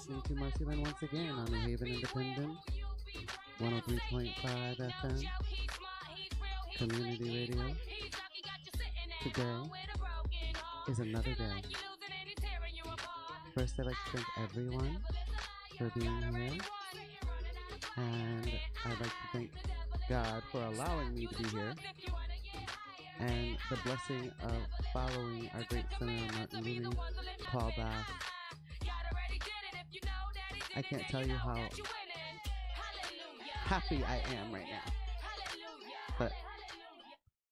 listening to MarceyLynn once again on the Haven Independent 103.5 FM Community Radio. Today is another day. First, I'd like to thank everyone for being here, and I'd like to thank God for allowing me to be here, and the blessing of following our great Senator Martin Looney, Paul Bass. I can't tell you how happy I am right now. But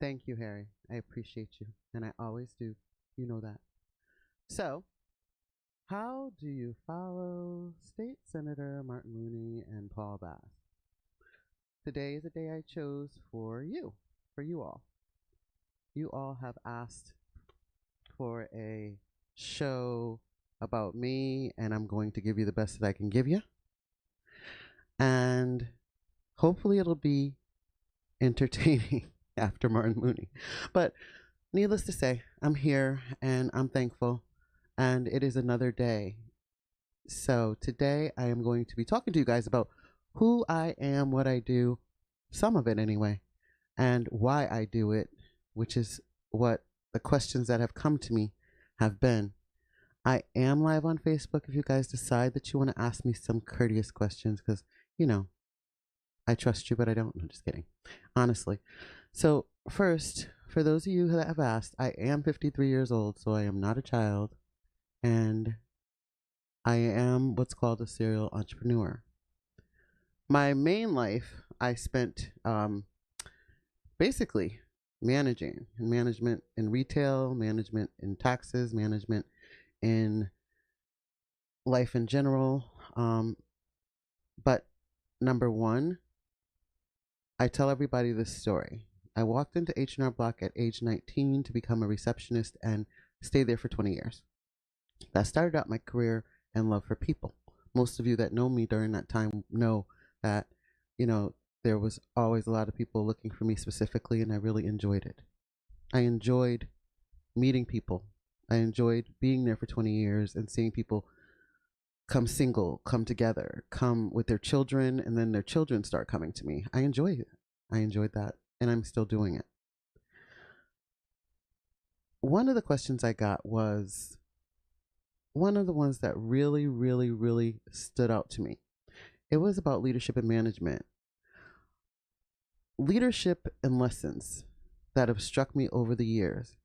thank you, Harry. I appreciate you, and I always do. You know that. So, how do you follow State Senator Martin Looney and Paul Bass? Today is a day I chose for you all. You all have asked for a show about me, and I'm going to give you the best that I can give you. And hopefully it'll be entertaining after Martin Looney. But needless to say, I'm here and I'm thankful, and it is another day. So today I am going to be talking to you guys about who I am, what I do, some of it anyway, and why I do it, which is what the questions that have come to me have been. I am live on Facebook if you guys decide that you want to ask me some courteous questions, because, you know, I trust you, but I don't. I'm just kidding. Honestly. So first, for those of you that have asked, I am 53 years old, so I am not a child, and I am what's called a serial entrepreneur. My main life, I spent basically management in retail, management in taxes, management in life in general. But number one, I tell everybody this story. I walked into H&R Block at age 19 to become a receptionist and stayed there for 20 years. That started out my career and love for people. Most of you that know me during that time know that, you know, there was always a lot of people looking for me specifically, and I really enjoyed it. I enjoyed meeting people. I enjoyed being there for 20 years and seeing people come single, come together, come with their children, and then their children start coming to me. I enjoyed it. I enjoyed that, and I'm still doing it. One of the questions I got was one of the ones that really, really, really stood out to me. It was about leadership and management. Leadership and lessons that have struck me over the years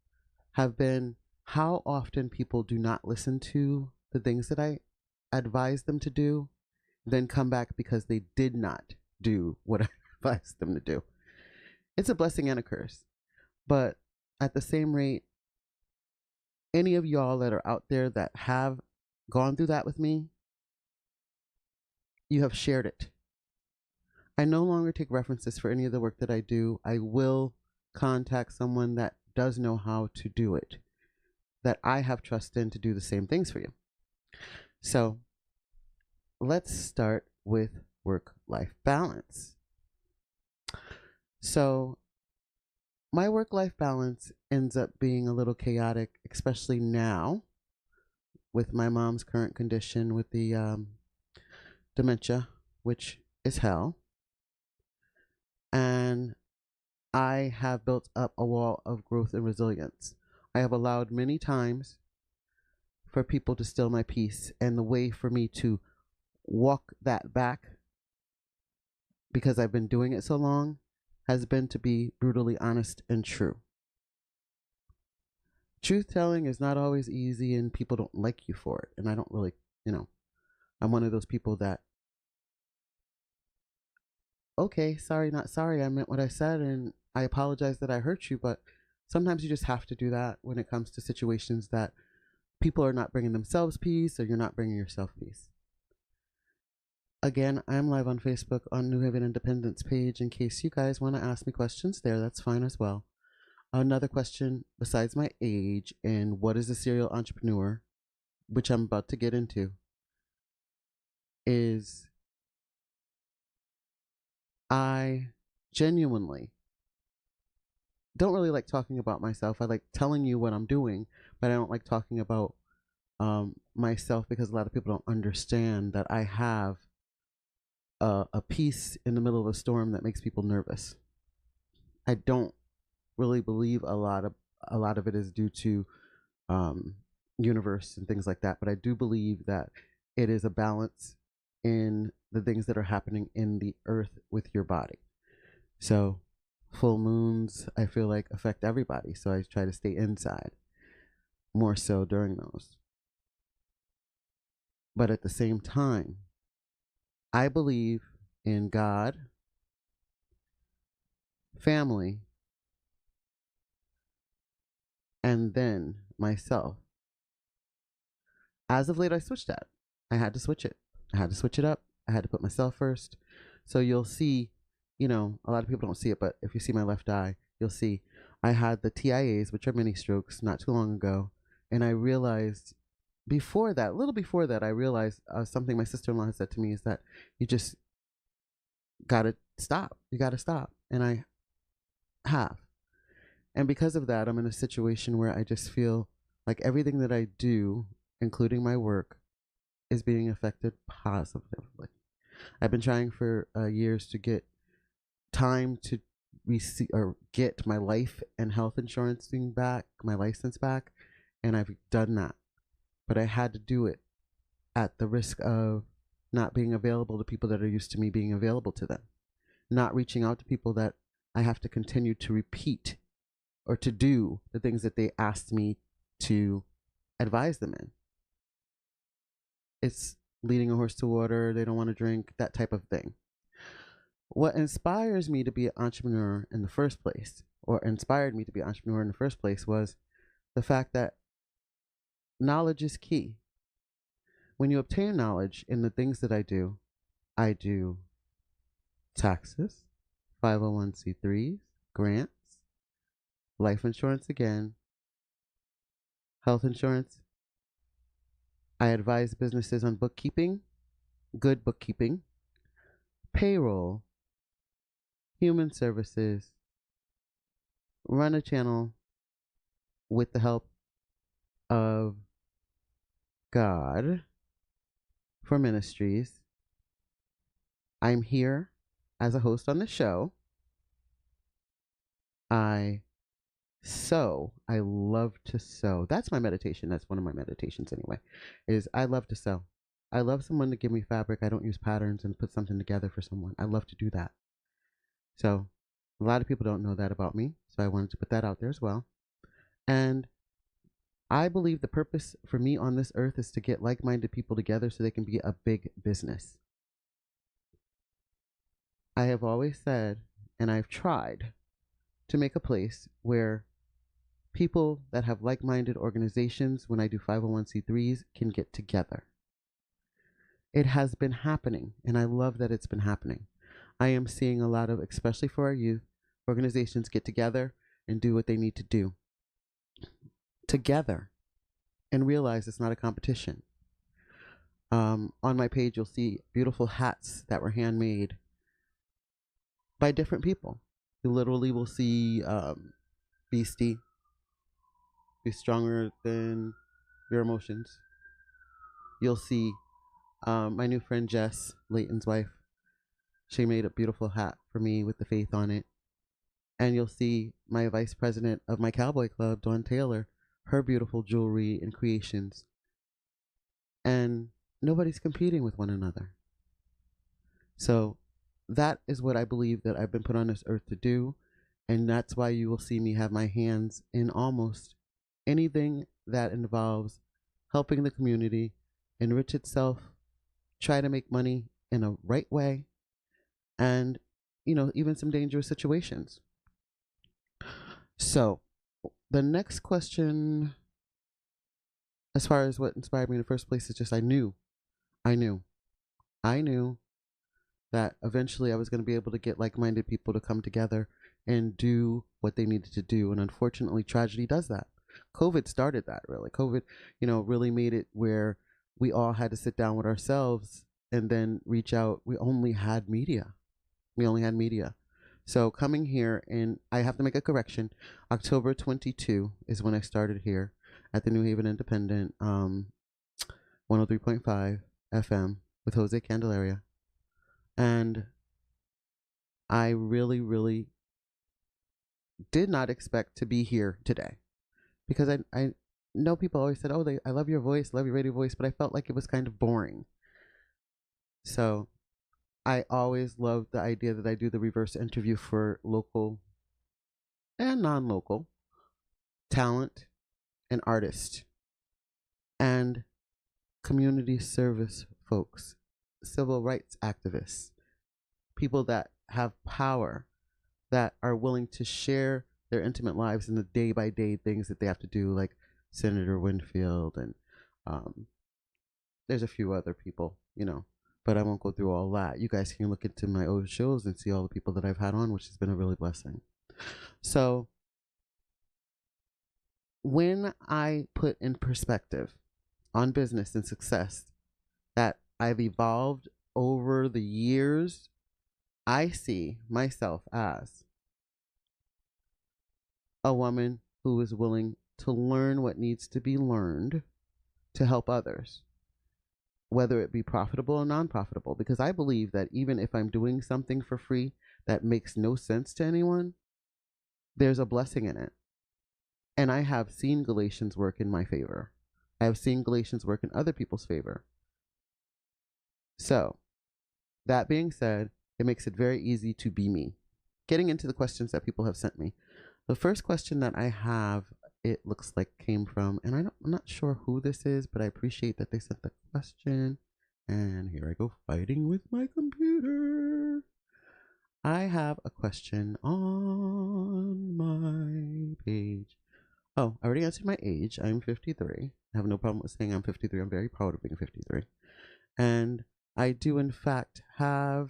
have been how often people do not listen to the things that I advise them to do, then come back because they did not do what I advised them to do. It's a blessing and a curse. But at the same rate, any of y'all that are out there that have gone through that with me, you have shared it. I no longer take references for any of the work that I do. I will contact someone that does know how to do it, that I have trust in to do the same things for you. So let's start with work-life balance. So my work-life balance ends up being a little chaotic, especially now with my mom's current condition with the dementia, which is hell. And I have built up a wall of growth and resilience. I have allowed many times for people to steal my peace, and the way for me to walk that back, because I've been doing it so long, has been to be brutally honest and true. Truth telling is not always easy, and people don't like you for it. And I don't really, I'm one of those people that, okay, sorry, not sorry, I meant what I said, and I apologize that I hurt you, but sometimes you just have to do that when it comes to situations that people are not bringing themselves peace, or you're not bringing yourself peace. Again, I'm live on Facebook on New Haven Independence page in case you guys want to ask me questions there. That's fine as well. Another question besides my age and what is a serial entrepreneur, which I'm about to get into, is I genuinely don't really like talking about myself. I like telling you what I'm doing, but I don't like talking about myself, because a lot of people don't understand that I have a peace in the middle of a storm that makes people nervous. I don't really believe a lot of it is due to um, universe and things like that, but I do believe that it is a balance in the things that are happening in the earth with your body. So full moons, I feel like, affect everybody, so I try to stay inside more so during those. But at the same time, I believe in God, family, and then myself. As of late, I switched that. I had to switch it. I had to switch it up. I had to put myself first. So you'll see, a lot of people don't see it, but if you see my left eye, you'll see I had the TIAs, which are mini strokes, not too long ago. And I realized before that, a little before that, I realized something my sister in law had said to me is that you just got to stop. You got to stop. And I have. And because of that, I'm in a situation where I just feel like everything that I do, including my work, is being affected positively. I've been trying for years to get time to receive or get my life and health insurance thing back, my license back, and I've done that. But I had to do it at the risk of not being available to people that are used to me being available to them, not reaching out to people that I have to continue to repeat or to do the things that they asked me to advise them in. It's leading a horse to water, they don't want to drink, that type of thing. What inspires me to be an entrepreneur in the first place, or inspired me to be an entrepreneur in the first place, was the fact that knowledge is key. When you obtain knowledge in the things that I do taxes, 501c3s, grants, life insurance again, health insurance. I advise businesses on bookkeeping, good bookkeeping, payroll, human services, run a channel with the help of God for ministries. I'm here as a host on the show. I love to sew. That's my meditation. That's one of my meditations anyway, is I love to sew. I love someone to give me fabric. I don't use patterns and put something together for someone. I love to do that. So a lot of people don't know that about me. So I wanted to put that out there as well. And I believe the purpose for me on this earth is to get like-minded people together so they can be a big business. I have always said, and I've tried to make a place where people that have like-minded organizations, when I do 501c3s, can get together. It has been happening, and I love that it's been happening. I am seeing a lot of, especially for our youth, organizations get together and do what they need to do together and realize it's not a competition. On my page, you'll see beautiful hats that were handmade by different people. You literally will see Beastie, Be Stronger Than Your Emotions. You'll see my new friend Jess, Leighton's wife. She made a beautiful hat for me with the faith on it. And you'll see my vice president of my cowboy club, Dawn Taylor, her beautiful jewelry and creations. And nobody's competing with one another. So that is what I believe that I've been put on this earth to do. And that's why you will see me have my hands in almost anything that involves helping the community enrich itself, try to make money in a right way, and, even some dangerous situations. So the next question, as far as what inspired me in the first place, is just I knew that eventually I was going to be able to get like-minded people to come together and do what they needed to do. And unfortunately, tragedy does that. COVID started that, really. COVID, really made it where we all had to sit down with ourselves and then reach out. We only had media. So coming here, and I have to make a correction, October 22 is when I started here at the New Haven Independent. 103.5 FM with Jose Candelaria. And I really, really did not expect to be here today because I know people always said, oh, I love your voice, love your radio voice, but I felt like it was kind of boring. So I always loved the idea that I do the reverse interview for local and non-local talent and artists and community service folks, civil rights activists, people that have power, that are willing to share their intimate lives and the day by day things that they have to do, like Senator Winfield, and there's a few other people, but I won't go through all that. You guys can look into my old shows and see all the people that I've had on, which has been a really blessing. So when I put in perspective on business and success that I've evolved over the years, I see myself as a woman who is willing to learn what needs to be learned to help others, whether it be profitable or non-profitable, because I believe that even if I'm doing something for free that makes no sense to anyone, there's a blessing in it. And I have seen Galatians work in my favor. I have seen Galatians work in other people's favor. So, that being said, it makes it very easy to be me. Getting into the questions that people have sent me. The first question that I have, it looks like came from, and I'm not sure who this is, but I appreciate that they sent the question. And here I go fighting with my computer. I have a question on my page. Oh, I already answered my age. I'm 53. I have no problem with saying I'm 53. I'm very proud of being 53. And I do, in fact, have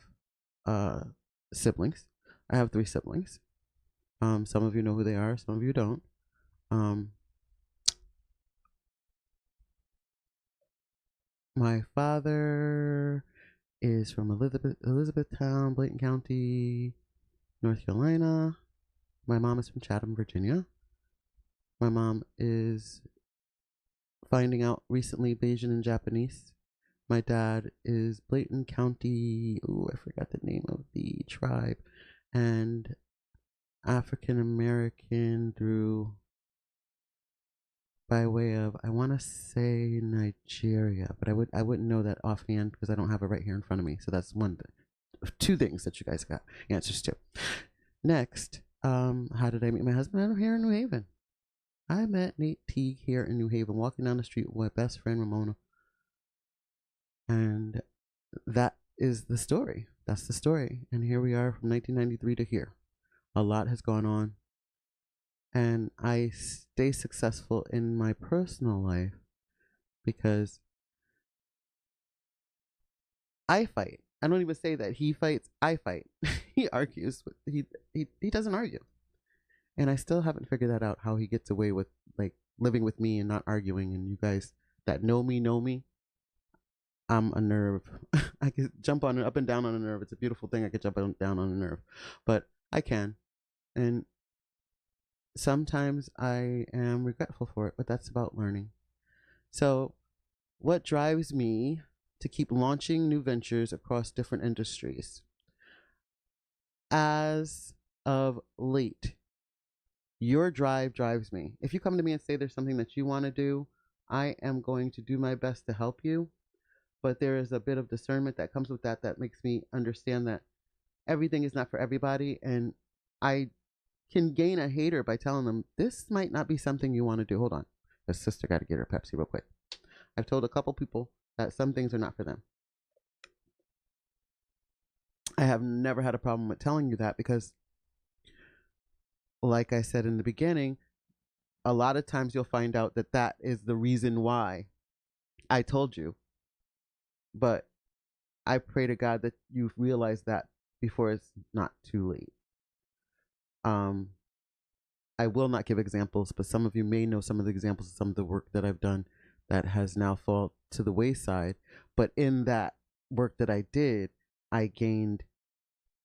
siblings. I have 3 siblings. Some of you know who they are. Some of you don't. My father is from Elizabethtown, Bladen County, North Carolina. My mom is from Chatham, Virginia. My mom is finding out recently Bayesian and Japanese. My dad is Bladen County. Ooh, I forgot the name of the tribe. And African American through by way of, I want to say Nigeria, but I wouldn't know that offhand because I don't have it right here in front of me. So that's two things that you guys got answers to. Next, how did I meet my husband? I'm here in New Haven. I met Nate Teague here in New Haven, walking down the street with my best friend Ramona. And that is the story. That's the story. And here we are from 1993 to here. A lot has gone on. And I stay successful in my personal life because I fight. I don't even say that he fights, I fight. He argues, but he doesn't argue. And I still haven't figured that out, how he gets away with like living with me and not arguing. And you guys that know me, I'm a nerve. I can jump on up and down on a nerve. It's a beautiful thing. I can jump down on a nerve, but I can. And sometimes I am regretful for it, but that's about learning. So what drives me to keep launching new ventures across different industries? As of late, your drive drives me. If you come to me and say there's something that you want to do, I am going to do my best to help you. But there is a bit of discernment that comes with that makes me understand that everything is not for everybody. And I can gain a hater by telling them this might not be something you want to do. Hold on. The sister got to get her Pepsi real quick. I've told a couple people that some things are not for them. I have never had a problem with telling you that because, like I said in the beginning, a lot of times you'll find out that that is the reason why I told you. But I pray to God that you realize that before it's not too late. I will not give examples, but some of you may know some of the examples of some of the work that I've done that has now fallen to the wayside. But in that work that I did, I gained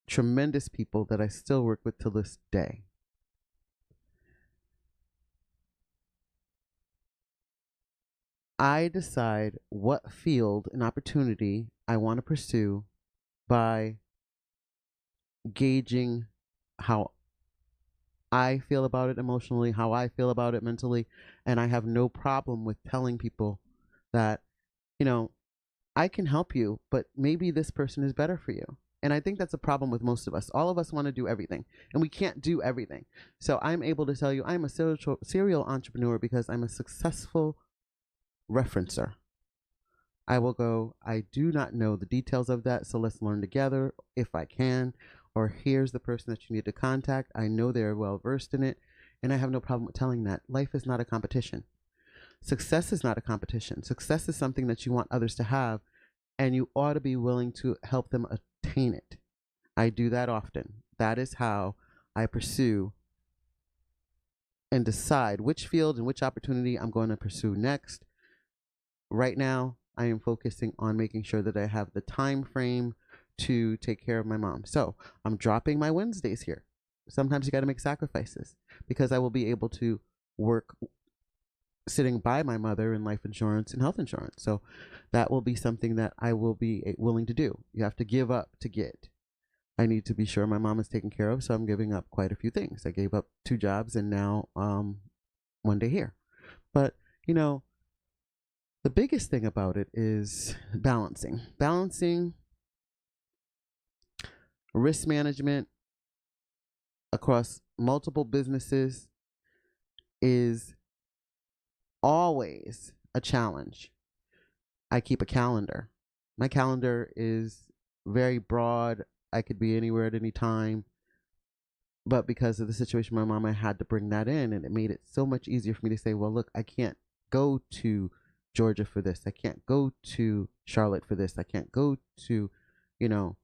tremendous people that I still work with to this day. I decide what field and opportunity I want to pursue by gauging how I feel about it emotionally, how I feel about it mentally, and I have no problem with telling people that, you know, I can help you, but maybe this person is better for you. And I think that's a problem with most of us. All of us want to do everything, and we can't do everything. So I'm able to tell you I'm a serial entrepreneur because I'm a successful referencer. I will go, I do not know the details of that, so let's learn together if I can. Or here's the person that you need to contact. I know they're well versed in it, and I have no problem with telling that. Life is not a competition. Success is not a competition. Success is something that you want others to have, and you ought to be willing to help them attain it. I do that often. That is how I pursue and decide which field and which opportunity I'm going to pursue next. Right now, I am focusing on making sure that I have the time frame to take care of my mom. So I'm dropping my Wednesdays here. Sometimes you got to make sacrifices because I will be able to work sitting by my mother in life insurance and health insurance. So that will be something that I will be willing to do. You have to give up to get. I need to be sure my mom is taken care of, so I'm giving up quite a few things. I gave up 2 jobs and now 1 day here. But, you know, the biggest thing about it is balancing. Balancing risk management across multiple businesses is always a challenge. I keep a calendar. My calendar is very broad. I could be anywhere at any time. But because of the situation with my mom, I had to bring that in, and it made it so much easier for me to say, well, look, I can't go to Georgia for this. I can't go to Charlotte for this. I can't go to, you know,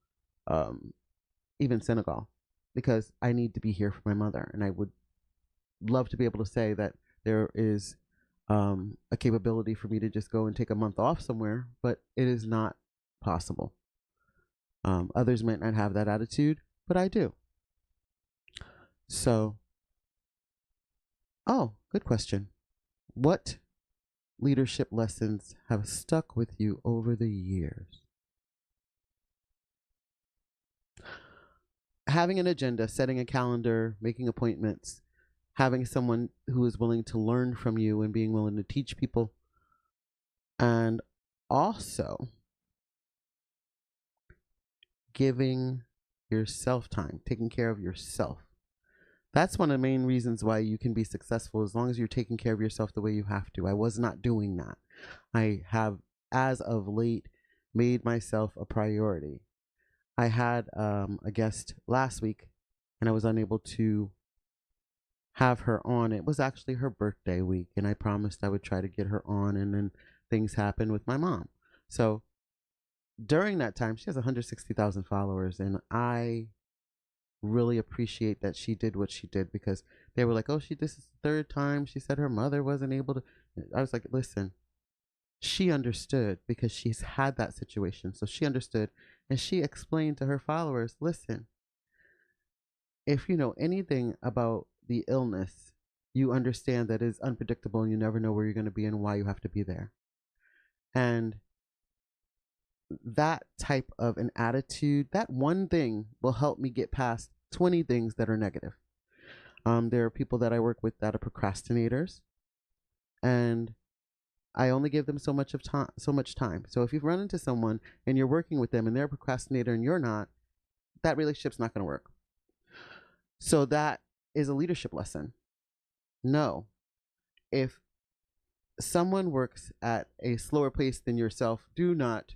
even Senegal because I need to be here for my mother. And I would love to be able to say that there is a capability for me to just go and take a month off somewhere, but it is not possible. Others might not have that attitude, but I do. So, good question. What leadership lessons have stuck with you over the years? Having an agenda, setting a calendar, making appointments, having someone who is willing to learn from you and being willing to teach people, and also giving yourself time, taking care of yourself. That's one of the main reasons why you can be successful as long as you're taking care of yourself the way you have to. I was not doing that. I have, as of late, made myself a priority. I had a guest last week, and I was unable to have her on. It was actually her birthday week, and I promised I would try to get her on, and then things happened with my mom. So during that time, she has 160,000 followers, and I really appreciate that she did what she did because they were like, oh, this is the 3rd time she said her mother wasn't able to. I was like, listen, she understood because she's had that situation. So she understood, and she explained to her followers, listen, if you know anything about the illness, you understand that it's unpredictable and you never know where you're going to be and why you have to be there. And that type of an attitude, that one thing will help me get past 20 things that are negative. There are people that I work with that are procrastinators, and I only give them so much time. So if you've run into someone and you're working with them and they're a procrastinator and you're not, that relationship's not going to work. So that is a leadership lesson. No. If someone works at a slower pace than yourself, do not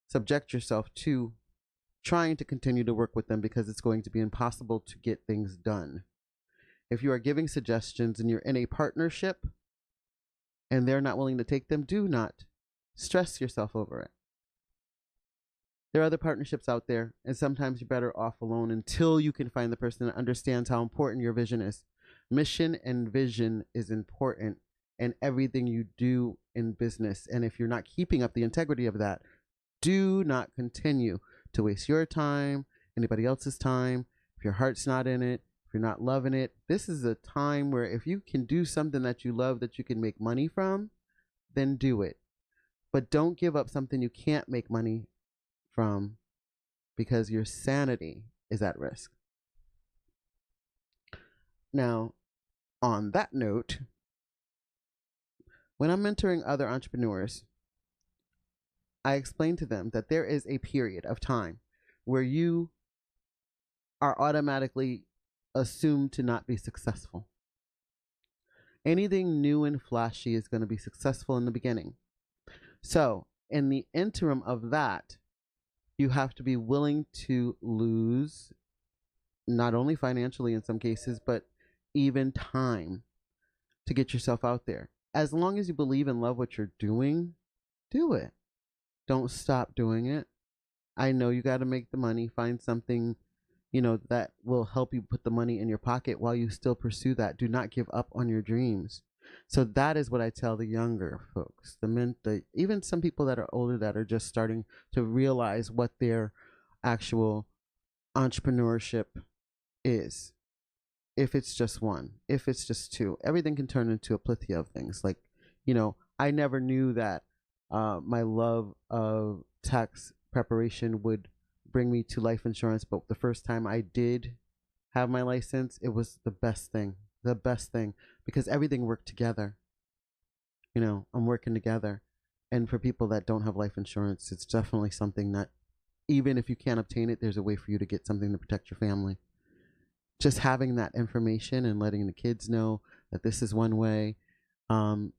subject yourself to trying to continue to work with them because it's going to be impossible to get things done. If you are giving suggestions and you're in a partnership and they're not willing to take them, do not stress yourself over it. There are other partnerships out there, and sometimes you're better off alone until you can find the person that understands how important your vision is. Mission and vision is important in everything you do in business. And if you're not keeping up the integrity of that, do not continue to waste your time, anybody else's time. If your heart's not in it, if you're not loving it, this is a time where if you can do something that you love that you can make money from, then do it. But don't give up something you can't make money from because your sanity is at risk. Now, on that note, when I'm mentoring other entrepreneurs, I explain to them that there is a period of time where you are automatically assumed to not be successful. Anything new and flashy is going to be successful in the beginning. So, in the interim of that, you have to be willing to lose, not only financially in some cases, but even time to get yourself out there. As long as you believe and love what you're doing, do it. Don't stop doing it. I know you got to make the money, find something, that will help you put the money in your pocket while you still pursue that. Do not give up on your dreams. So that is what I tell the younger folks, even some people that are older that are just starting to realize what their actual entrepreneurship is. If it's just one, if it's just two, everything can turn into a plethora of things. Like, I never knew that my love of tax preparation would bring me to life insurance, but the first time I did have my license, it was the best thing, because everything worked together. I'm working together. And for people that don't have life insurance, it's definitely something that, even if you can't obtain it, there's a way for you to get something to protect your family. Just having that information and letting the kids know that this is one way. There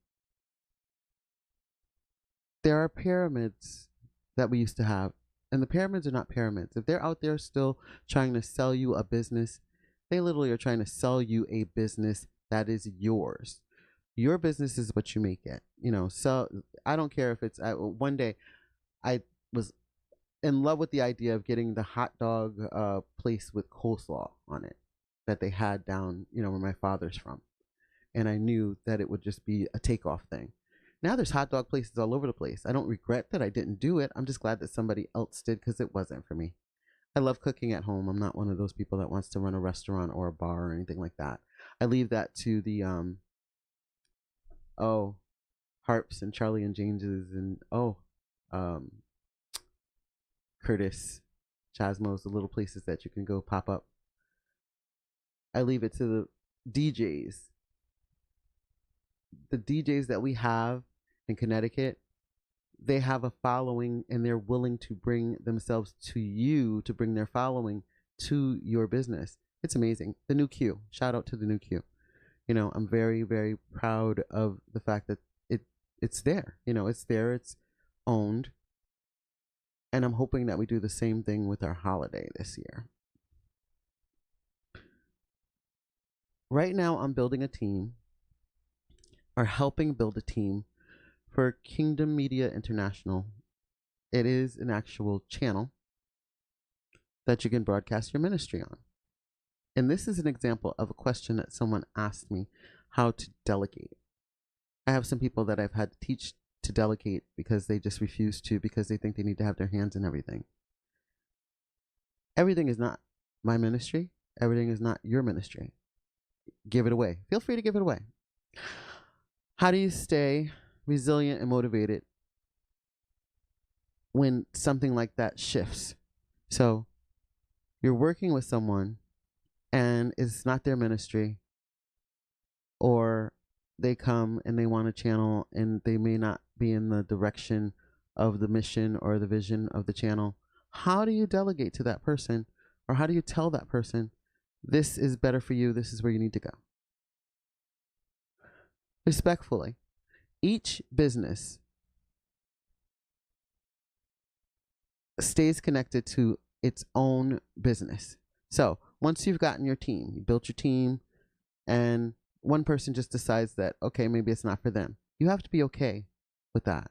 are pyramids that we used to have, and the pyramids are not pyramids. If they're out there still trying to sell you a business, they literally are trying to sell you a business that is yours. Your business is what you make it. So I don't care if it's one day I was in love with the idea of getting the hot dog place with coleslaw on it that they had down, where my father's from. And I knew that it would just be a takeoff thing. Now there's hot dog places all over the place. I don't regret that I didn't do it. I'm just glad that somebody else did, because it wasn't for me. I love cooking at home. I'm not one of those people that wants to run a restaurant or a bar or anything like that. I leave that to the Harps and Charlie and James's and Curtis, Chasmo's, the little places that you can go pop up. I leave it to the DJs. The DJs that we have in Connecticut, they have a following, and they're willing to bring themselves to you to bring their following to your business. It's amazing. The New Q. Shout out to the New Q. I'm very, very proud of the fact that it's there. It's there. It's owned. And I'm hoping that we do the same thing with our holiday this year. Right now, I'm building a team, or helping build a team, for Kingdom Media International. It is an actual channel that you can broadcast your ministry on. And this is an example of a question that someone asked me, how to delegate. I have some people that I've had to teach to delegate because they just refuse to, because they think they need to have their hands in everything. Everything is not my ministry. Everything is not your ministry. Give it away. Feel free to give it away. How do you stay resilient and motivated when something like that shifts? So you're working with someone and it's not their ministry, or they come and they want a channel and they may not be in the direction of the mission or the vision of the channel. How do you delegate to that person, or how do you tell that person, this is better for you, this is where you need to go? Respectfully, each business stays connected to its own business. So once you've gotten your team, you built your team, and one person just decides that, okay, maybe it's not for them, you have to be okay with that.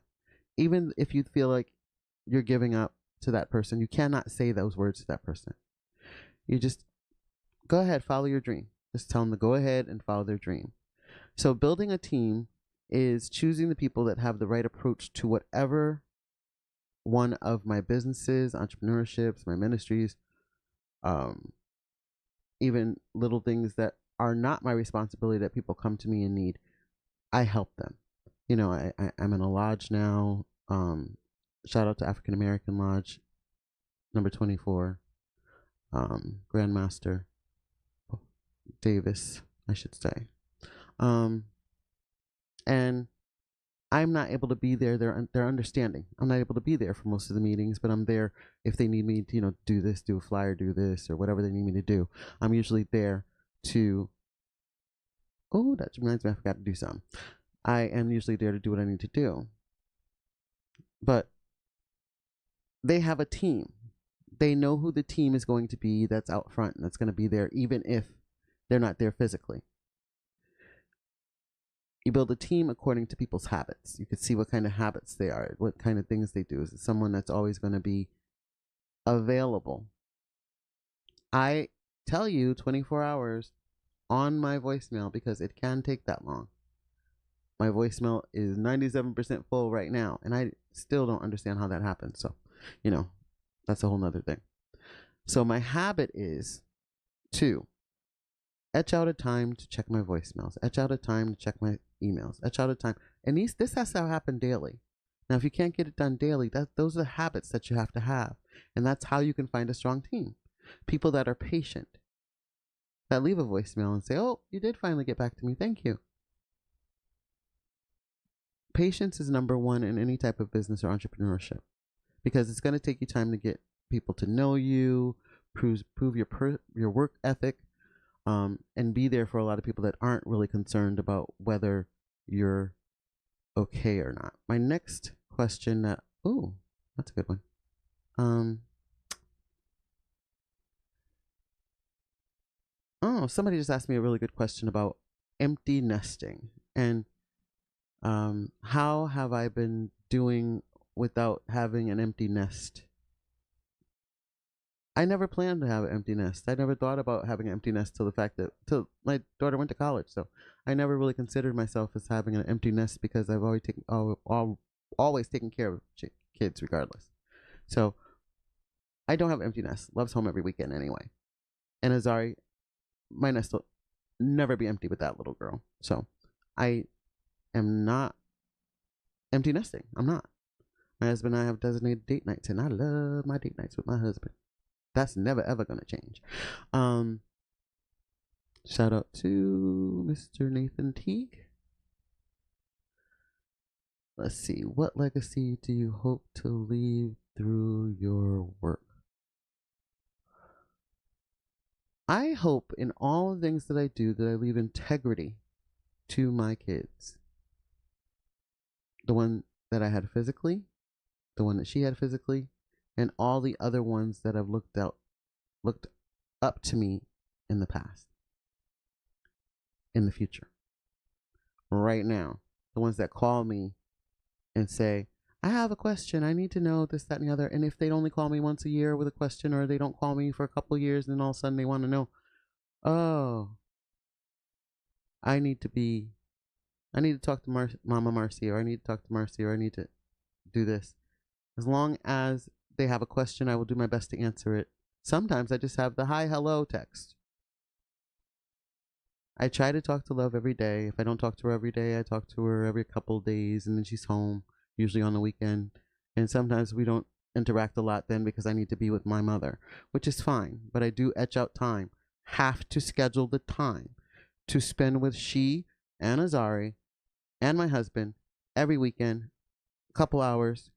Even if you feel like you're giving up to that person, you cannot say those words to that person. You just go ahead, follow your dream. Just tell them to go ahead and follow their dream. So building a team is choosing the people that have the right approach to whatever one of my businesses, entrepreneurships, my ministries, even little things that are not my responsibility that people come to me in need. I help them. I'm in a lodge now. Shout out to African American Lodge number 24, Grandmaster Davis, I should say. And I'm not able to be there. They're understanding. I'm not able to be there for most of the meetings, but I'm there if they need me to, do this, do a flyer, do this, or whatever they need me to do. I'm usually there to. Oh, that reminds me, I forgot to do something. I am usually there to do what I need to do. But they have a team. They know who the team is going to be that's out front and that's going to be there, even if they're not there physically. You build a team according to people's habits. You can see what kind of habits they are, what kind of things they do. Is it someone that's always going to be available? I tell you 24 hours on my voicemail because it can take that long. My voicemail is 97% full right now, and I still don't understand how that happens. So, that's a whole nother thing. So my habit is to etch out a time to check my voicemails, etch out a time to check my emails, etch out a time. And this has to happen daily. Now, if you can't get it done daily, those are the habits that you have to have. And that's how you can find a strong team. People that are patient, that leave a voicemail and say, oh, you did finally get back to me. Thank you. Patience is number one in any type of business or entrepreneurship because it's going to take you time to get people to know you, prove your work ethic, and be there for a lot of people that aren't really concerned about whether you're okay or not. My next question that's a good one. Somebody just asked me a really good question about empty nesting and how have I been doing without having an empty nest? I never planned to have an empty nest. I never thought about having an empty nest till my daughter went to college. So I never really considered myself as having an empty nest because I've always taken care of kids regardless. So I don't have an empty nest. Loves home every weekend anyway. And Azari, my nest will never be empty with that little girl. So I am not empty nesting. I'm not. My husband and I have designated date nights, and I love my date nights with my husband. That's never ever gonna change. Shout out to Mr. Nathan Teague. Let's see. What legacy do you hope to leave through your work? I hope in all the things that I do that I leave integrity to my kids. The one that I had physically, the one that she had physically, and all the other ones that have looked up to me in the past, in the future, right now. The ones that call me and say, I have a question, I need to know this, that, and the other. And if they'd only call me once a year with a question, or they don't call me for a couple of years, and then all of a sudden they want to know, oh, I need to talk to Mama Marcy, or I need to talk to Marcy, or I need to do this. As long as they have a question, I will do my best to answer it. Sometimes I just have the hi, hello text. I try to talk to Love every day. If I don't talk to her every day, I talk to her every couple of days, and then she's home, usually on the weekend. And sometimes we don't interact a lot then because I need to be with my mother, which is fine. But I do etch out time. Have to schedule the time to spend with she and Azari and my husband every weekend, a couple hours.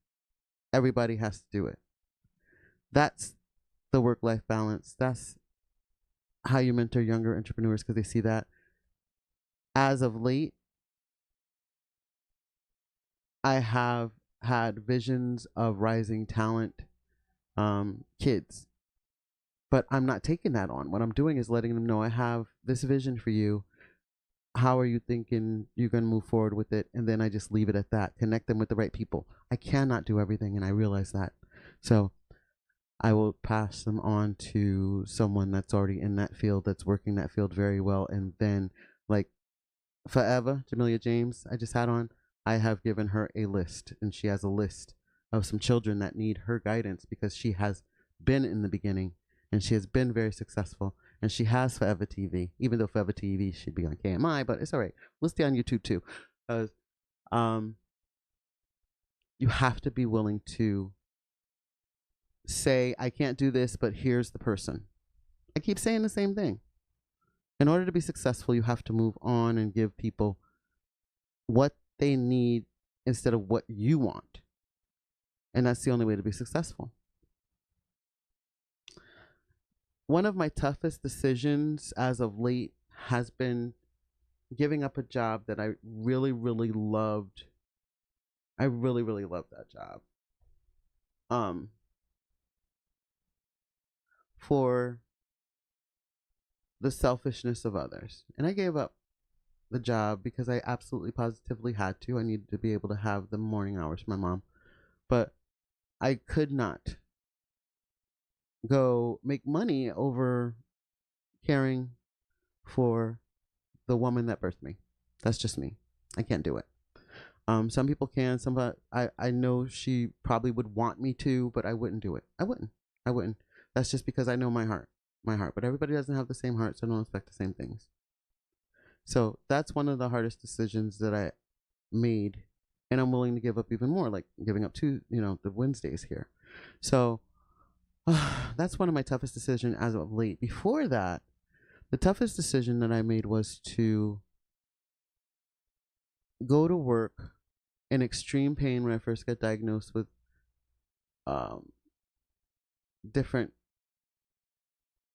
Everybody has to do it. That's the work-life balance. That's how you mentor younger entrepreneurs because they see that. As of late, I have had visions of rising talent kids, but I'm not taking that on. What I'm doing is letting them know I have this vision for you. How are you thinking you're going to move forward with it? And then I just leave it at that. Connect them with the right people. I cannot do everything, and I realize that. So I will pass them on to someone that's already in that field, that's working that field very well. And then, like forever, Jamelia James, I just had on, I have given her a list, and she has a list of some children that need her guidance because she has been in the beginning, and she has been very successful. And she has Forever TV, even though Forever TV should be on KMI, but it's all right. We'll stay on YouTube too. Um, you have to be willing to say, I can't do this, but here's the person. I keep saying the same thing. In order to be successful, you have to move on and give people what they need instead of what you want. And that's the only way to be successful. One of my toughest decisions as of late has been giving up a job that I really, really loved. I really, really loved that job. For the selfishness of others. And I gave up the job because I absolutely positively had to. I needed to be able to have the morning hours for my mom. But I could not go make money over caring for the woman that birthed me. That's just me. I can't do it. Some people can. I know she probably would want me to, but I wouldn't do it. I wouldn't. That's just because I know my heart. But everybody doesn't have the same heart, so I don't expect the same things. So that's one of the hardest decisions that I made, and I'm willing to give up even more, like giving up the Wednesdays here. So that's one of my toughest decisions as of late. Before that, the toughest decision that I made was to go to work in extreme pain when I first got diagnosed with different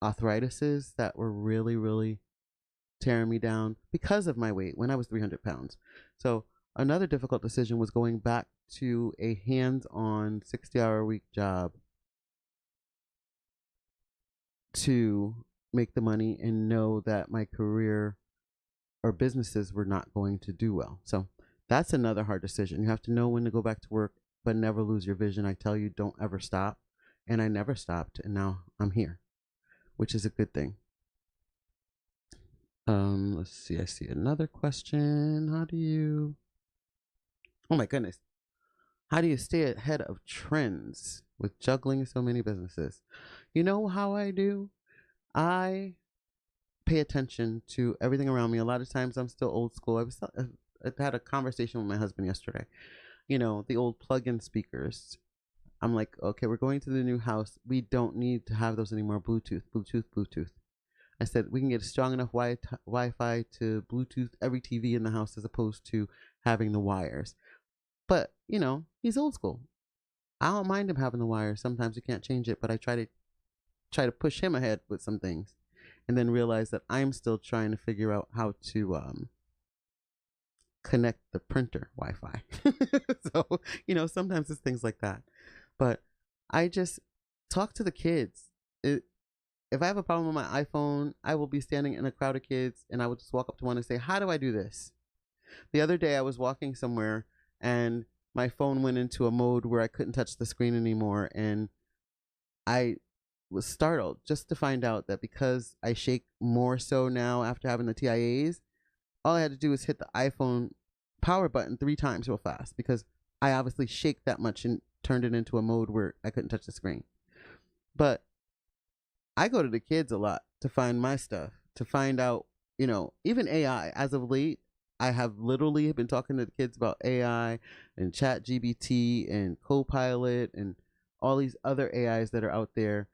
arthritises that were really, really tearing me down because of my weight when I was 300 pounds. So another difficult decision was going back to a hands-on 60-hour-a-week job to make the money and know that my career or businesses were not going to do well. So that's another hard decision. You have to know when to go back to work, but never lose your vision. I tell you, don't ever stop. And I never stopped, and now I'm here, which is a good thing. Let's see. I see another question. Oh my goodness. How do you stay ahead of trends with juggling so many businesses? You know how I do? I pay attention to everything around me. A lot of times I'm still old school. I had a conversation with my husband yesterday. The old plug-in speakers. I'm like, okay, we're going to the new house. We don't need to have those anymore. Bluetooth. I said, we can get a strong enough Wi-Fi to Bluetooth every TV in the house as opposed to having the wires. But, he's old school. I don't mind him having the wires. Sometimes you can't change it, but I try to push him ahead with some things and then realize that I'm still trying to figure out how to connect the printer Wi-Fi. So, sometimes it's things like that. But I just talk to the kids. If I have a problem with my iPhone, I will be standing in a crowd of kids and I would just walk up to one and say, how do I do this? The other day I was walking somewhere and my phone went into a mode where I couldn't touch the screen anymore. And I was startled just to find out that because I shake more so now after having the TIAs, all I had to do was hit the iPhone power button 3 times real fast because I obviously shake that much and turned it into a mode where I couldn't touch the screen. But I go to the kids a lot to find my stuff, to find out, even AI. As of late, I have literally been talking to the kids about AI and ChatGPT and Copilot and all these other AIs that are out there.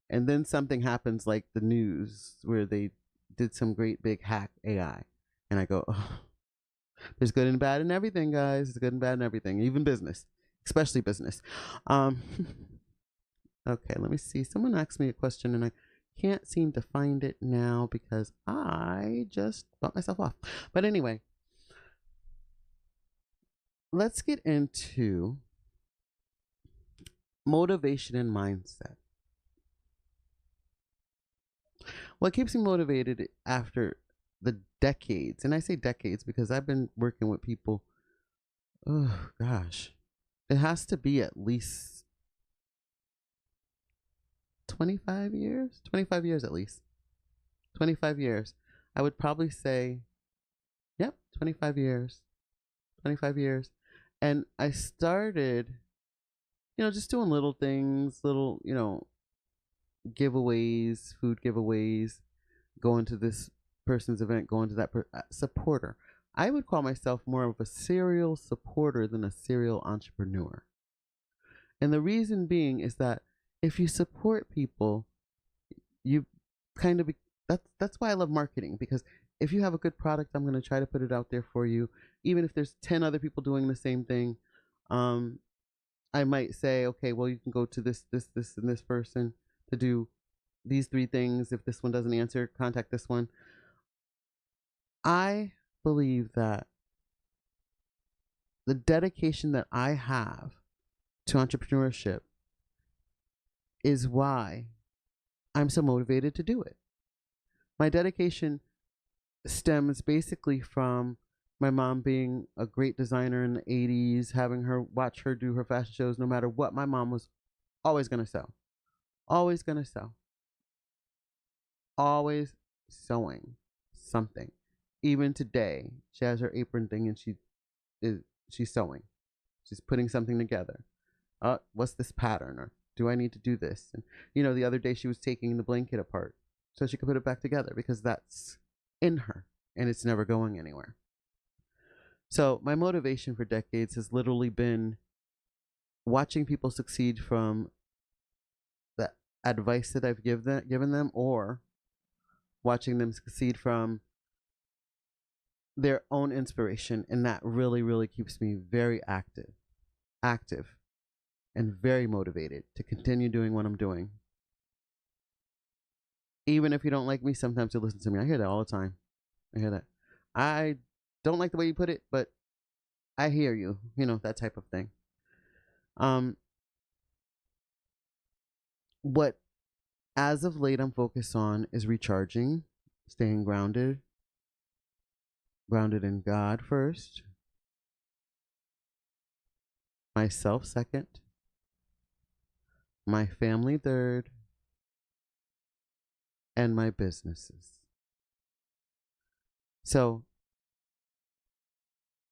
And then something happens like the news where they did some great big hack AI. And I go, oh, there's good and bad in everything, guys. There's good and bad in everything, even business, especially business. Okay, let me see. Someone asked me a question and I can't seem to find it now because I just bumped myself off. But anyway, let's get into motivation and mindset. What keeps me motivated after the decades, and I say decades because I've been working with people, oh gosh, it has to be at least 25 years? 25 years at least. 25 years. I would probably say, yep, 25 years. 25 years. And I started, just doing little things, little, giveaways, food giveaways, going to this person's event, going to that supporter. I would call myself more of a serial supporter than a serial entrepreneur. And the reason being is that if you support people, you kind of be, that's why I love marketing, because if you have a good product, I'm going to try to put it out there for you, even if there's 10 other people doing the same thing. um I might say, okay, well, you can go to this and this person to do these three things. If this one doesn't answer, contact this one. I believe that the dedication that I have to entrepreneurship is why I'm so motivated to do it. My dedication stems basically from my mom being a great designer in the 80s, having her watch her do her fashion shows no matter what. My mom was always going to sew, always going to sew, always sewing something. Even today, she has her apron thing and is she's sewing. She's putting something together. What's this pattern? Or do I need to do this? And the other day she was taking the blanket apart so she could put it back together because that's in her and it's never going anywhere. So my motivation for decades has literally been watching people succeed from the advice that I've given them, or watching them succeed from their own inspiration. And that really, really keeps me very active and very motivated to continue doing what I'm doing. Even if you don't like me, sometimes you listen to me. I hear that all the time. I hear that. I don't like the way you put it, but I hear you, that type of thing. What as of late I'm focused on is recharging, staying grounded in God first, myself second, my family third, and my businesses. So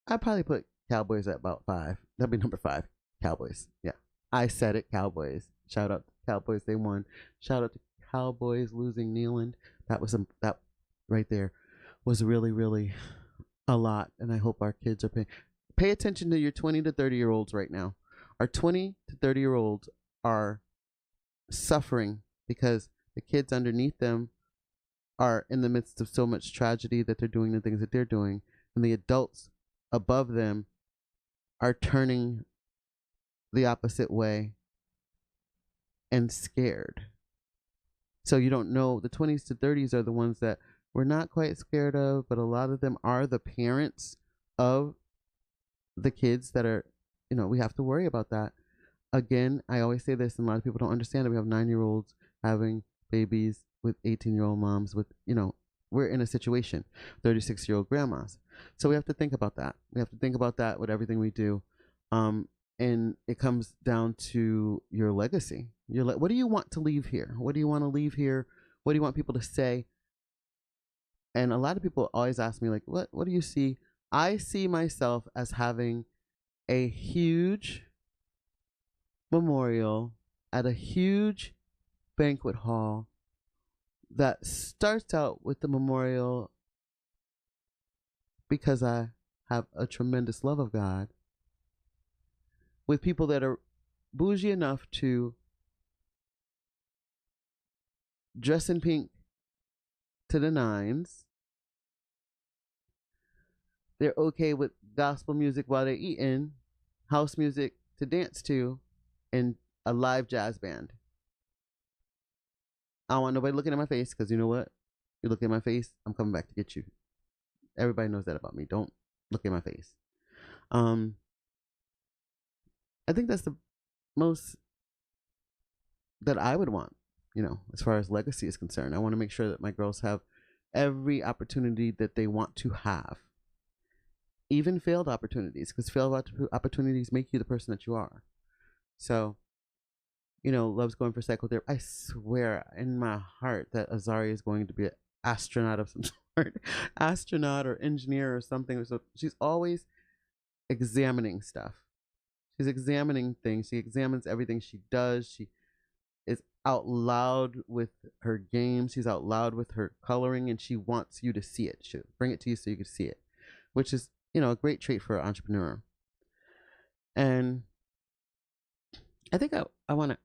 I'd probably put Cowboys at about 5. That'd be number 5. Cowboys. Yeah. I said it, Cowboys. Shout out to Cowboys, they won. Shout out to Cowboys losing Neyland. That right there was really, really a lot, and I hope our kids are pay attention to your 20 to 30-year-olds right now. Our 20 to 30-year-olds are suffering because the kids underneath them are in the midst of so much tragedy that they're doing the things that they're doing, and the adults above them are turning the opposite way and scared. So you don't know, the 20s to 30s are the ones that we're not quite scared of, but a lot of them are the parents of the kids that are, we have to worry about that. Again, I always say this, and a lot of people don't understand that we have 9-year-olds having babies with 18-year-old moms with, we're in a situation, 36-year-old grandmas. So we have to think about that. We have to think about that with everything we do. And it comes down to your legacy. What do you want to leave here? What do you want to leave here? What do you want people to say? And a lot of people always ask me, like, what do you see? I see myself as having a huge memorial at a huge banquet hall that starts out with the memorial because I have a tremendous love of God, with people that are bougie enough to dress in pink to the nines. They're okay with gospel music while they're eating, house music to dance to, and a live jazz band. I don't want nobody looking at my face, because you know what? You look at my face, I'm coming back to get you. Everybody knows that about me. Don't look at my face. I think that's the most that I would want, as far as legacy is concerned. I want to make sure that my girls have every opportunity that they want to have, even failed opportunities, because failed opportunities make you the person that you are. So, loves going for psychotherapy. I swear in my heart that Azari is going to be an astronaut of some sort, astronaut or engineer or something. So she's always examining stuff. She's examining things. She examines everything she does. She is out loud with her games. She's out loud with her coloring, and she wants you to see it. She'll bring it to you so you can see it. which is, a great trait for an entrepreneur. And I think I want to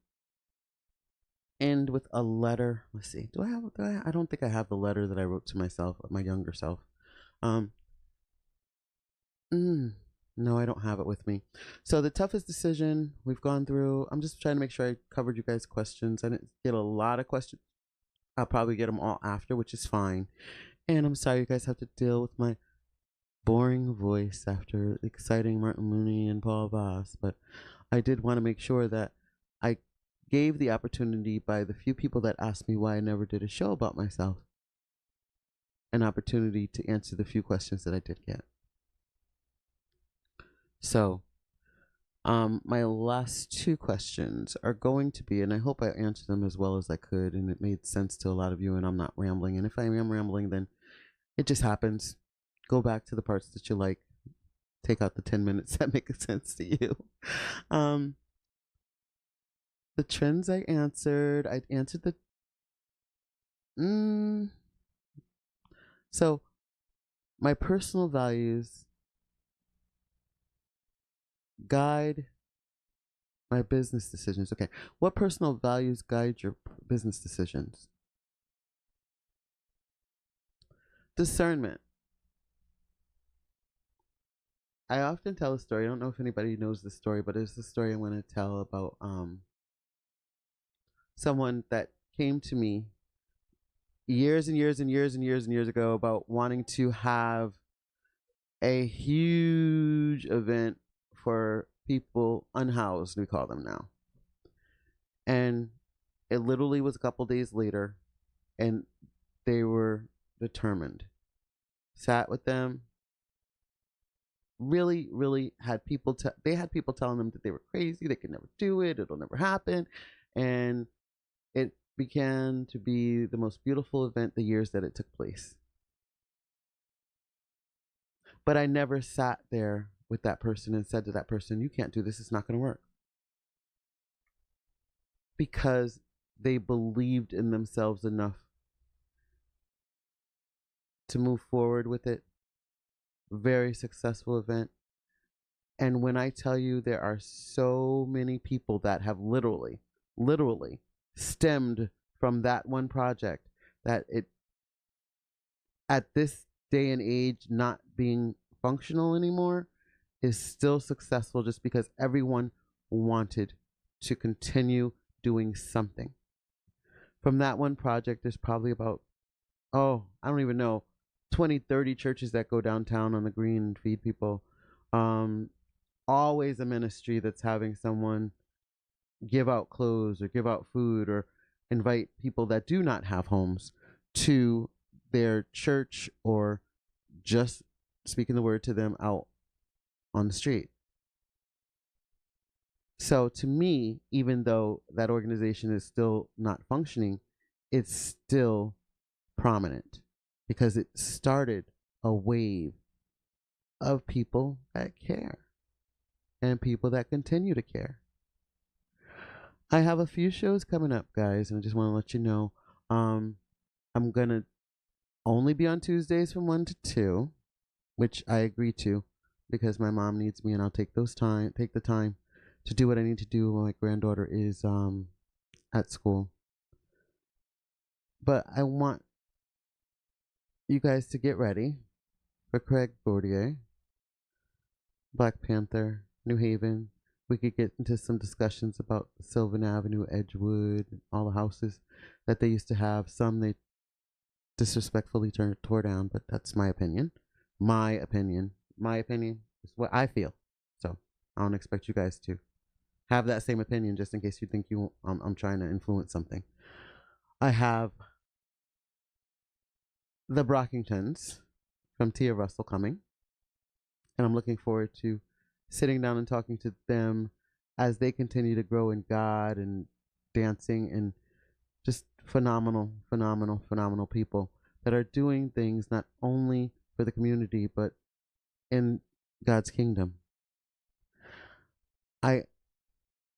end with a letter. Let's see. I don't think I have the letter that I wrote to myself, my younger self. Um, no, I don't have it with me. So the toughest decision we've gone through, I'm just trying to make sure I covered you guys' questions. I didn't get a lot of questions. I'll probably get them all after, which is fine. And I'm sorry you guys have to deal with my boring voice after exciting Martin Mooney and Paul Voss, but I did want to make sure that I gave the opportunity by the few people that asked me why I never did a show about myself an opportunity to answer the few questions that I did get. So, my last two questions are going to be, and I hope I answered them as well as I could, and it made sense to a lot of you, and I'm not rambling. And if I am rambling, then it just happens. Go back to the parts that you like. Take out the 10 minutes that make sense to you. The trends I answered the. So, my personal values guide my business decisions. Okay. What personal values guide your business decisions? Discernment. I often tell a story. I don't know if anybody knows this story, but it's the story I'm going to tell about someone that came to me years and years and years and years and years ago about wanting to have a huge event for people unhoused, we call them now. And it literally was a couple days later, and they were determined. Sat with them. Really, really had people. They had people telling them that they were crazy. They could never do it. It'll never happen. And it began to be the most beautiful event the years that it took place. But I never sat there with that person and said to that person, "You can't do this. It's not going to work." Because they believed in themselves enough to move forward with it. Very successful event. And when I tell you there are so many people that have literally stemmed from that one project, that it, at this day and age, not being functional anymore, is still successful just because everyone wanted to continue doing something. From that one project, there's probably about, I don't even know, 20, 30 churches that go downtown on the green and feed people. Always a ministry that's having someone give out clothes or give out food or invite people that do not have homes to their church, or just speaking the word to them out on the street. So to me, even though that organization is still not functioning, it's still prominent because it started a wave of people that care and people that continue to care. I have a few shows coming up, guys, and I just want to let you know. I'm going to only be on Tuesdays from 1 to 2, which I agree to because my mom needs me, and I'll take the time to do what I need to do when my granddaughter is at school. But I want you guys to get ready for Craig Bordier, Black Panther, New Haven. We could get into some discussions about Sylvan Avenue, Edgewood, and all the houses that they used to have. Some they disrespectfully tore down, but that's my opinion. My opinion is what I feel. So I don't expect you guys to have that same opinion, just in case you think I'm trying to influence something. I have the Brockingtons from Tia Russell coming, and I'm looking forward to sitting down and talking to them as they continue to grow in God and dancing, and just phenomenal people that are doing things not only for the community but in God's kingdom. I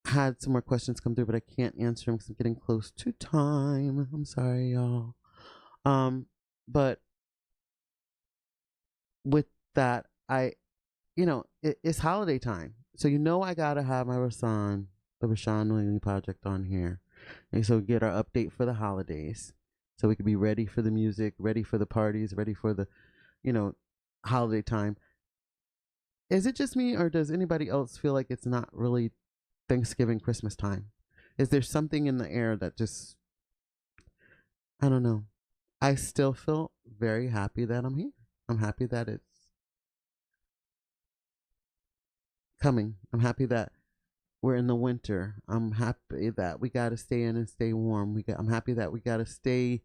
had some more questions come through, but I can't answer them because I'm getting close to time. I'm sorry, y'all. But with that it's holiday time. So I gotta have my the Rashawn Langley Project on here. And so get our update for the holidays. So we can be ready for the music, ready for the parties, ready for the, you know, holiday time. Is it just me, or does anybody else feel like it's not really Thanksgiving, Christmas time? Is there something in the air that just, I don't know. I still feel very happy that I'm here. I'm happy that it's coming. I'm happy that we're in the winter. I'm happy that we got to stay in and stay warm. I'm happy that we got to stay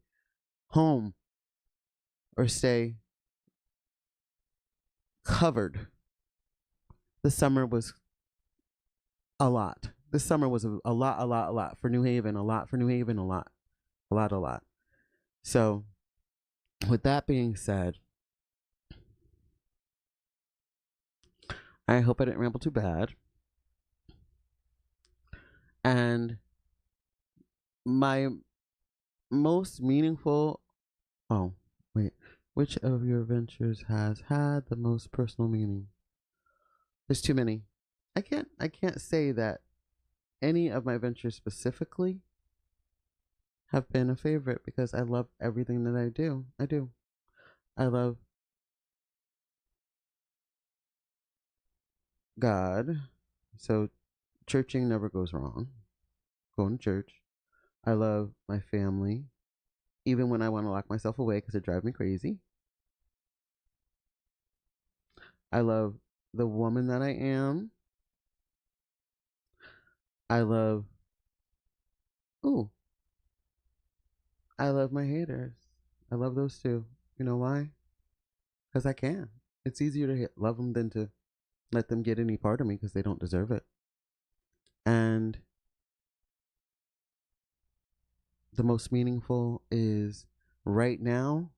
home or stay covered. The summer was a lot. This summer was a lot for New Haven. A lot for New Haven. A lot. So, with that being said, I hope I didn't ramble too bad. And my most meaningful, oh, wait, which of your ventures has had the most personal meaning? There's too many. I can't say that any of my ventures specifically have been a favorite, because I love everything that I do. I love God. So churching never goes wrong. Going to church. I love my family, even when I want to lock myself away because it drives me crazy. I love the woman that I am. I love, ooh, I love my haters. I love those too. You know why? Because I can. It's easier to love them than to let them get any part of me because they don't deserve it. And the most meaningful is right now,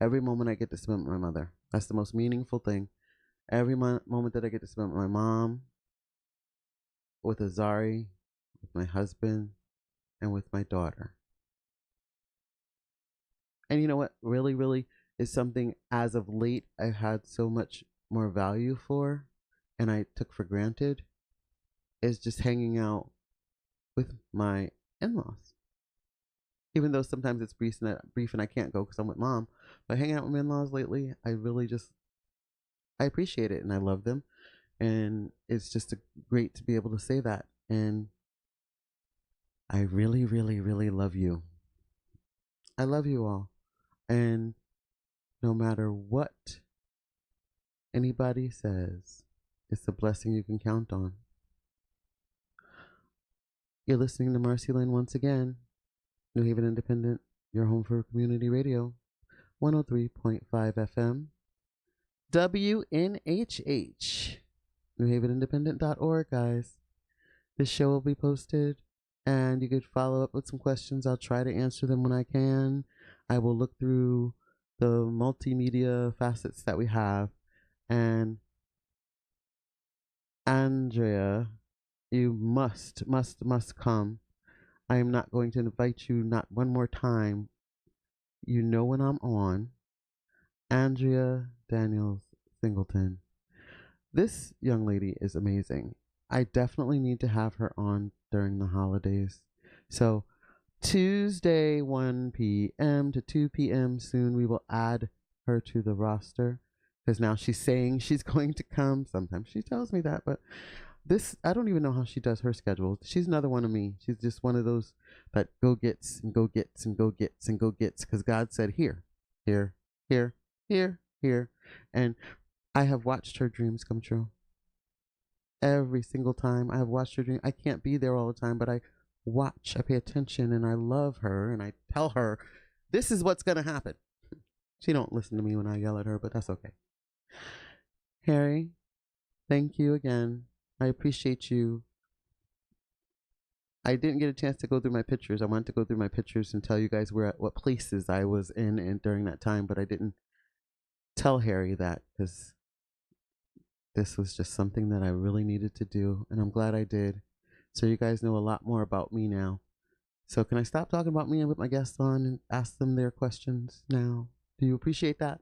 every moment I get to spend with my mother. That's the most meaningful thing. Every moment that I get to spend with my mom, with Azari, with my husband, and with my daughter. And you know what really, really is something as of late I've had so much more value for and I took for granted, is just hanging out with my in-laws. Even though sometimes it's brief and I can't go because I'm with mom, but hanging out with my in-laws lately, I appreciate it and I love them, and it's just great to be able to say that. And I really, really, really love you. I love you all, and no matter what anybody says, it's a blessing you can count on. You're listening to MarceyLynn once again. New Haven Independent, your home for community radio. 103.5 FM. WNHH. NewHavenIndependent.org, guys. This show will be posted, and you could follow up with some questions. I'll try to answer them when I can. I will look through the multimedia facets that we have. And Andrea, you must come. I am not going to invite you not one more time. You know when I'm on. Andrea Daniels Singleton. This young lady is amazing. I definitely need to have her on during the holidays. So Tuesday 1 p.m. to 2 p.m. soon we will add her to the roster, because now she's saying she's going to come. Sometimes she tells me that, but I don't even know how she does her schedule. She's another one of me. She's just one of those that go gets and go gets and go gets and go gets, because God said here, here, here, here, here. And I have watched her dreams come true. Every single time I have watched her dream. I can't be there all the time, but I watch, I pay attention, and I love her, and I tell her, this is what's going to happen. She don't listen to me when I yell at her, but that's okay. Harry, thank you again. I appreciate you. I didn't get a chance to go through my pictures. I wanted to go through my pictures and tell you guys what places I was in and during that time, but I didn't tell Harry that, because this was just something that I really needed to do, and I'm glad I did. So you guys know a lot more about me now. So can I stop talking about me and put my guests on and ask them their questions now? Do you appreciate that?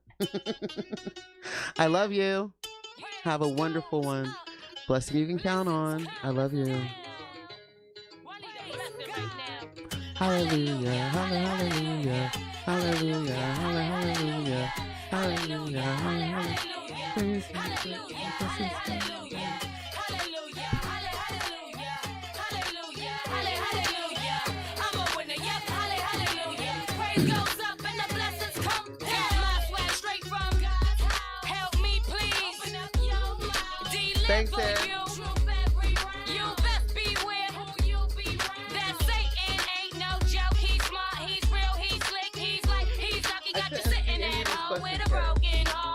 I love you. Have a wonderful one. Blessing you can count on. I love you. Hallelujah, hallelujah, hallelujah, hallelujah, hallelujah, hallelujah. Thanks, Ed. With a broken heart.